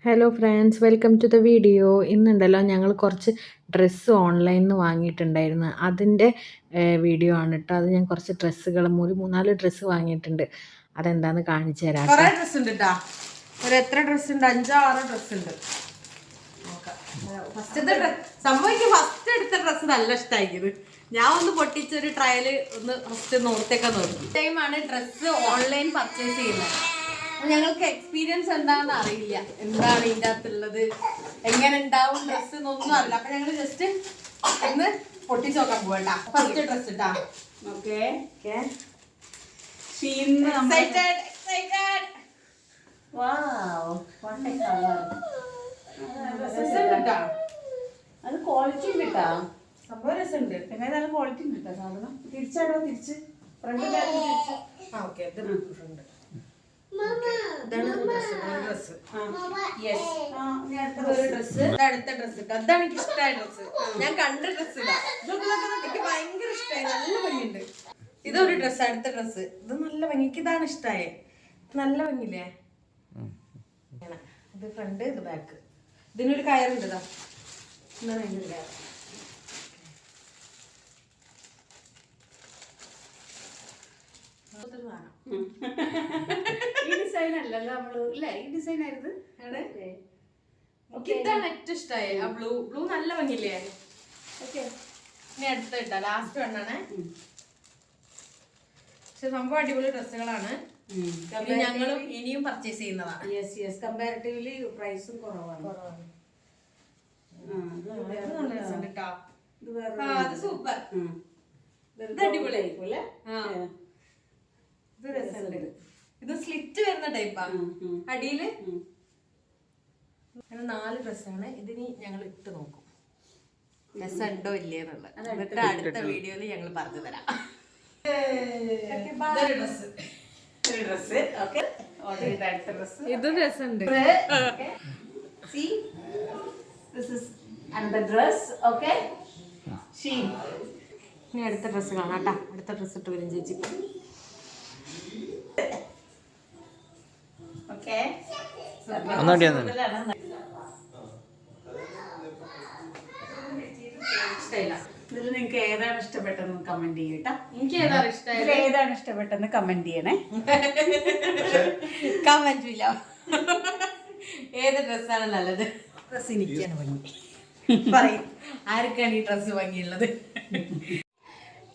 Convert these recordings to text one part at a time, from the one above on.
Hello friends, welcome to the video. ഇന്നുണ്ടല്ലോ ഞങ്ങൾ കുറച്ച് ഡ്രസ്സ് ഓൺലൈനിൽ നിന്ന് വാങ്ങിയിട്ടുണ്ടായിരുന്നു. അതിൻ്റെ വീഡിയോ ആണ് കേട്ടോ. അത് ഞാൻ കുറച്ച് ഡ്രസ്സുകൾ 3-4 ഡ്രസ്സ് വാങ്ങിയിട്ടുണ്ട്. അതെന്താണെന്ന് കാണിച്ചു തരാം. കുറേ ഡ്രസ്സ് ഉണ്ട് കേട്ടോ. ഒരു എത്ര ഡ്രസ്സ് ഉണ്ട്? 5-6 ഡ്രസ്സ് ഉണ്ട്. ഫസ്റ്റ് എടുത്ത ഡ്രസ്സ് നല്ല ഇഷ്ടമായിരിക്കും. ഞാൻ ഒന്ന് പൊട്ടിച്ചൊരു ട്രയല് ഒന്ന് ഫസ്റ്റ് നോർത്തൊക്കെ നോക്കി. ടൈമാണ് ഡ്രസ്സ് ഓൺലൈൻ പർച്ചേസ് ചെയ്യുന്നത്. ഞങ്ങൾക്ക് എക്സ്പീരിയൻസ് എന്താണെന്ന് അറിയില്ല, എന്താണ് ഇതിൻ്റെ അകത്തുള്ളത്, എങ്ങനെ ഉണ്ടാവും ഡ്രസ്സ് എന്നൊന്നും അറിയില്ല. അപ്പൊ ഞങ്ങൾ ജസ്റ്റ് ഒന്ന് പൊട്ടിച്ച് നോക്കാൻ പോകണ്ട. ഫസ്റ്റ് ഡ്രസ്സ് ഇട്ടാ. ഓക്കെ അത് ക്വാളിറ്റി കിട്ടാ, സംഭവം രസമുണ്ട്. പിന്നെ നല്ല ക്വാളിറ്റി കിട്ടാ സാധനം. തിരിച്ചാടോ, തിരിച്ച് ഫ്രണ്ട് തിരിച്ച്. ആ ഓക്കെ, ഫ്രണ്ട് അടുത്ത ഡ്രസ്. അതാണ് എനിക്ക് ഇഷ്ടമായ ഡ്രസ്സ്. ഞാൻ കണ്ട ഡ്രസ് ഇതാ. എനിക്ക് ഭയങ്കര ഇഷ്ടമായി, നല്ല ഭംഗിയുണ്ട്. ഇതൊരു ഡ്രസ്സ്. അടുത്ത ഡ്രസ്സ് ഇത് നല്ല ഭംഗി. എനിക്ക് ഇതാണ് ഇഷ്ടമായേ, നല്ല ഭംഗിയില്ലേ. ഇത് ഫ്രണ്ട്, ഇത് ബാക്ക്. ഇതിനൊരു കയറുണ്ട്. ഇതാ എന്താണ് അതിൻ്റെ കയർ. ഇതാണ് ഏറ്റവും ഇഷ്ടമായി. ആ ബ്ലൂ ബ്ലൂ നല്ല ഭംഗിയില്ലേ. ഇനി അടുത്ത ഇട്ടാ, ലാസ്റ്റ് വേണ്ടാണേ. പക്ഷെ സംഭവം അടിപൊളി ഡ്രസ്സുകളാണ്. ഞങ്ങളും ഇനിയും പർച്ചേസ് ചെയ്യുന്നതാണ്. കമ്പാരിറ്റീവ്ലി പ്രൈസും കുറവാണ്. അത് സൂപ്പർ. ഇത് അടിപൊളി. ഇത് രസമുണ്ട്. ഇത് സ്ലിറ്റ് വരുന്ന ടൈപ്പാ. അടിയില് 4 ഡ്രസ്സാണ്. ഇതിന് ഞങ്ങൾ ഇട്ട് നോക്കും രസമുണ്ടോ ഇല്ലേന്നുള്ളത്. എന്നിട്ട് അടുത്ത വീഡിയോയില് ഞങ്ങൾ പറഞ്ഞു തരാം. ഇതും രസമുണ്ട്. ഇനി അടുത്ത ഡ്രസ്സ് കാണാം കേട്ടാ. അടുത്ത ഡ്രസ്സ് ഇട്ട് വരും ചേച്ചി. ഇതിൽ നിങ്ങൾക്ക് ഏതാണ് ഇഷ്ടപ്പെട്ടെന്ന് കമന്റ് ചെയ്യട്ടാ. എനിക്ക് ഏതാണ് ഇഷ്ടപ്പെട്ടെന്ന് കമന്റ് ചെയ്യണേ. കമന്റ് ഇല്ല. ഏത് ഡ്രസ്സാണ് നല്ലത്? ഡ്രസ്സ് എനിക്കാണ് ഭംഗി. പറയും ആർക്കാണ് ഈ ഡ്രസ്സ് ഭംഗിയുള്ളത്.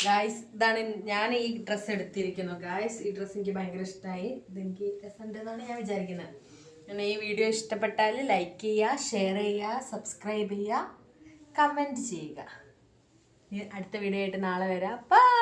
ഗായ്സ്, ഇതാണ് ഞാൻ ഈ ഡ്രസ്സ് എടുത്തിരിക്കുന്നു. ഗായ്സ്, ഈ ഡ്രസ്സ് എനിക്ക് ഭയങ്കര ഇഷ്ടമായി. ഇതെനിക്ക് രസമുണ്ടെന്നാണ് ഞാൻ വിചാരിക്കുന്നത്. പിന്നെ ഈ വീഡിയോ ഇഷ്ടപ്പെട്ടാൽ ലൈക്ക് ചെയ്യുക, ഷെയർ ചെയ്യുക, സബ്സ്ക്രൈബ് ചെയ്യുക, കമൻറ്റ് ചെയ്യുക. അടുത്ത വീഡിയോ ആയിട്ട് നാളെ വരാം. ബൈ.